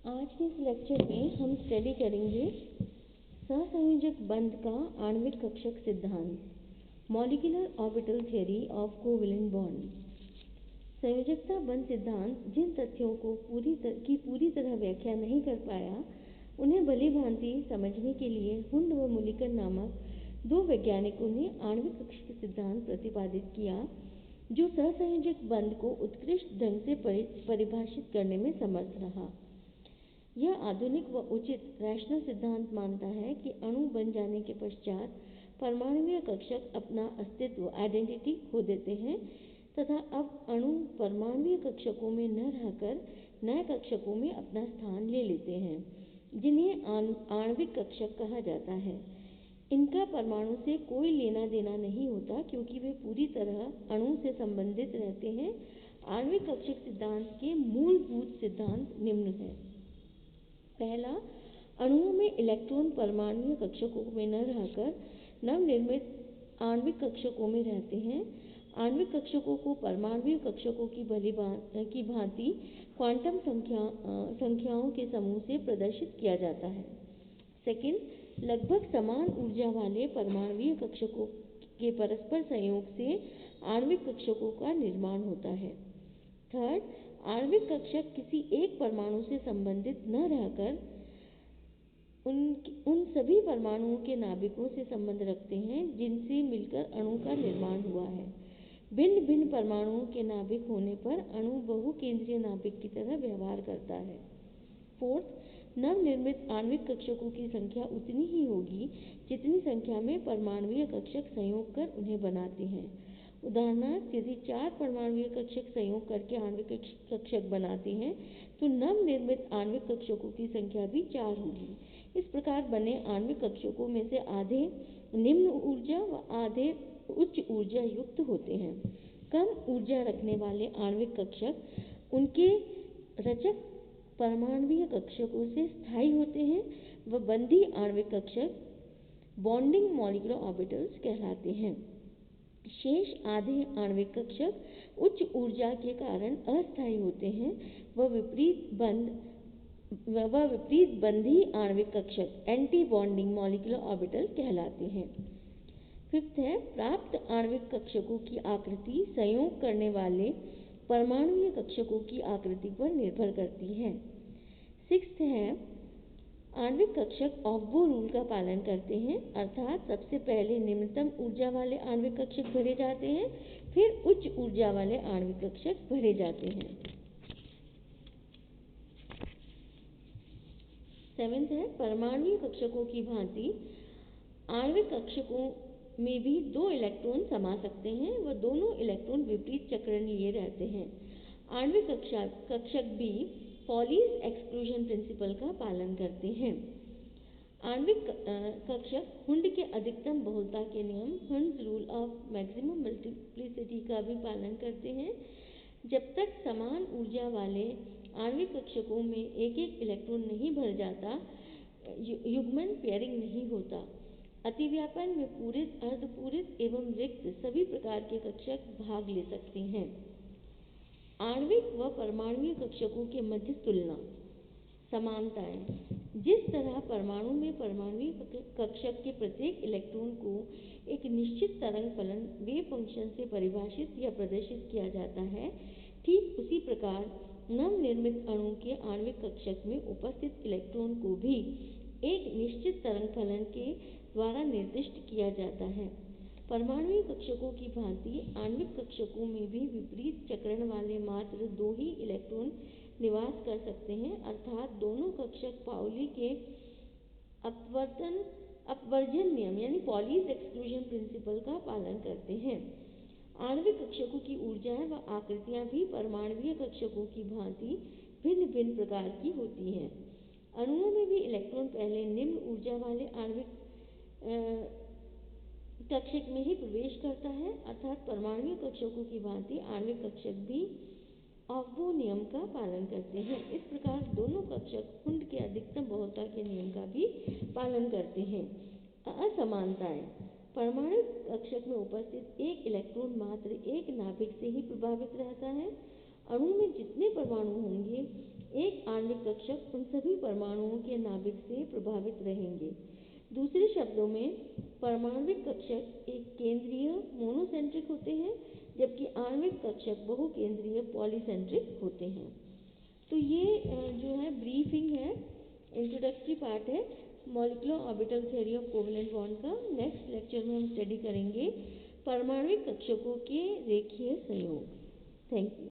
आज के इस लेक्चर में हम स्टडी करेंगे सहसंयोजक बंध का आणविक कक्षक सिद्धांत, molecular orbital theory of covalent bond. संयोजकता बंध सिद्धांत जिन तथ्यों को पूरी तरह व्याख्या नहीं कर पाया, उन्हें भली भांति समझने के लिए हुंड व मुलिकन नामक दो वैज्ञानिकों ने आणविक कक्षक सिद्धांत प्रतिपादित किया, जो सहसंयोजक बंध को उत्कृष्ट ढंग से परिभाषित करने में समर्थ रहा। यह आधुनिक व उचित रैशनल सिद्धांत मानता है कि अणु बन जाने के पश्चात परमाणुीय कक्षक अपना अस्तित्व आइडेंटिटी खो देते हैं तथा अब अणु परमाणुीय कक्षकों में न रहकर नए कक्षकों में अपना स्थान ले लेते हैं, जिन्हें आणविक कक्षक कहा जाता है। इनका परमाणु से कोई लेना देना नहीं होता क्योंकि वे पूरी तरह अणु से संबंधित रहते हैं। आणविक कक्षक सिद्धांत के मूलभूत सिद्धांत निम्न हैं। पहला, अणुओं में इलेक्ट्रॉन परमाणुीय कक्षकों में न रहकर नवनिर्मित आणविक कक्षकों में रहते हैं। आणविक कक्षकों को परमाणुीय कक्षकों की भांति क्वांटम संख्याओं के समूह से प्रदर्शित किया जाता है। सेकंड, लगभग समान ऊर्जा वाले परमाणुीय कक्षकों के परस्पर संयोग से आणविक कक्षकों का निर्माण होता है। थर्ड, आणविक कक्षक किसी एक परमाणु से संबंधित न रहकर उन सभी परमाणुओं के नाभिकों से संबंध रखते हैं जिनसे मिलकर अणु का निर्माण हुआ है। भिन्न भिन्न परमाणुओं के नाभिक होने पर अणु बहुकेंद्रीय नाभिक की तरह व्यवहार करता है। फोर्थ, नवनिर्मित आणविक कक्षकों की संख्या उतनी ही होगी जितनी संख्या में परमाणुीय कक्षक संयोग कर उन्हें बनाते हैं। उदाहरणार्थ, यदि 4 परमाणुीय कक्षक संयोग करके आणविक कक्षक बनाते हैं तो नवनिर्मित आणविक कक्षकों की संख्या भी 4 होगी। इस प्रकार बने आणविक कक्षकों में से आधे निम्न ऊर्जा व आधे उच्च ऊर्जा युक्त होते हैं। कम ऊर्जा रखने वाले आणविक कक्षक उनके रचक परमाणुीय कक्षकों से स्थायी होते हैं व बंधी आणविक कक्षक बॉन्डिंग मॉलिक्यूलर ऑर्बिटल्स कहलाते हैं। शेष आधे आणविक कक्षक उच्च ऊर्जा के कारण अस्थायी होते हैं व विपरीत बंधी आणविक कक्षक एंटी बॉन्डिंग मॉलिक्यूलर ऑर्बिटल कहलाते हैं। फिफ्थ है, प्राप्त आणविक कक्षकों की आकृति संयोग करने वाले परमाणुीय कक्षकों की आकृति पर निर्भर करती है। सिक्स्थ है, आणविक कक्षक ऑफ-बोर रूल का पालन करते हैं, अर्थात सबसे पहले निम्नतम ऊर्जा वाले आणविक कक्षक भरे जाते हैं, फिर उच्च ऊर्जा वाले आणविक कक्षक भरे जाते हैं। सेवेंथ है, परमाणुीय कक्षकों की भांति आणविक कक्षकों में भी 2 इलेक्ट्रॉन समा सकते हैं व दोनों इलेक्ट्रॉन विपरीत चक्रण लिए रहते हैं। आणविक कक्षक भी पॉलीज एक्सक्लूजन प्रिंसिपल का पालन करते हैं। आणविक कक्षक हुंड के अधिकतम बहुलता के नियम Hund's rule of maximum multiplicity का भी पालन करते हैं। जब तक समान ऊर्जा वाले आणविक कक्षकों में एक एक इलेक्ट्रॉन नहीं भर जाता, युग्मन पेयरिंग नहीं होता। अतिव्यापन में पूरित, अर्धपूरित एवं रिक्त सभी प्रकार के कक्षक भाग ले सकते हैं। आणविक व परमाणुीय कक्षकों के मध्य तुलना समानताएं। जिस तरह परमाणु में परमाणुीय कक्षक के प्रत्येक इलेक्ट्रॉन को एक निश्चित तरंग फलन वेव फंक्शन से परिभाषित या प्रदर्शित किया जाता है, ठीक उसी प्रकार नवनिर्मित अणु के आणविक कक्षक में उपस्थित इलेक्ट्रॉन को भी एक निश्चित तरंग फलन के द्वारा निर्दिष्ट किया जाता है। परमाणुीय कक्षकों की भांति आणविक कक्षकों में भी विपरीत चक्रण वाले मात्र 2 ही इलेक्ट्रॉन निवास कर सकते हैं, अर्थात दोनों कक्षक पाउली के अपवर्जन नियम यानी पॉलीज एक्सक्लूजन प्रिंसिपल का पालन करते हैं। आणविक कक्षकों की ऊर्जाएं व आकृतियां भी परमाणुीय कक्षकों की भांति भिन्न भिन्न प्रकार की होती हैं। अणुओं में भी इलेक्ट्रॉन पहले निम्न ऊर्जा वाले आणविक कक्षक में ही प्रवेश करता है, अर्थात परमाणुीय कक्षकों की भांति आणविक कक्षक भी ऑफ-बोर नियम का पालन करते हैं। इस प्रकार दोनों कक्षक हुंड के अधिकतम बहुलता के नियम का भी पालन करते हैं। असमानताएं। परमाणु कक्षक में उपस्थित एक इलेक्ट्रॉन मात्र एक नाभिक से ही प्रभावित रहता है। अणु में जितने परमाणु होंगे, एक आणविक कक्षक उन सभी परमाणुओं के नाभिक से प्रभावित रहेंगे। दूसरे शब्दों में परमाणविक कक्षक एक केंद्रीय मोनोसेंट्रिक होते हैं, जबकि आणविक कक्षक बहुकेंद्रीय पॉलीसेंट्रिक होते हैं। तो ये जो है ब्रीफिंग है, इंट्रोडक्टरी पार्ट है molecular orbital theory of covalent bond का। नेक्स्ट लेक्चर में हम स्टडी करेंगे परमाणविक कक्षकों के रेखीय संयोग। Thank you.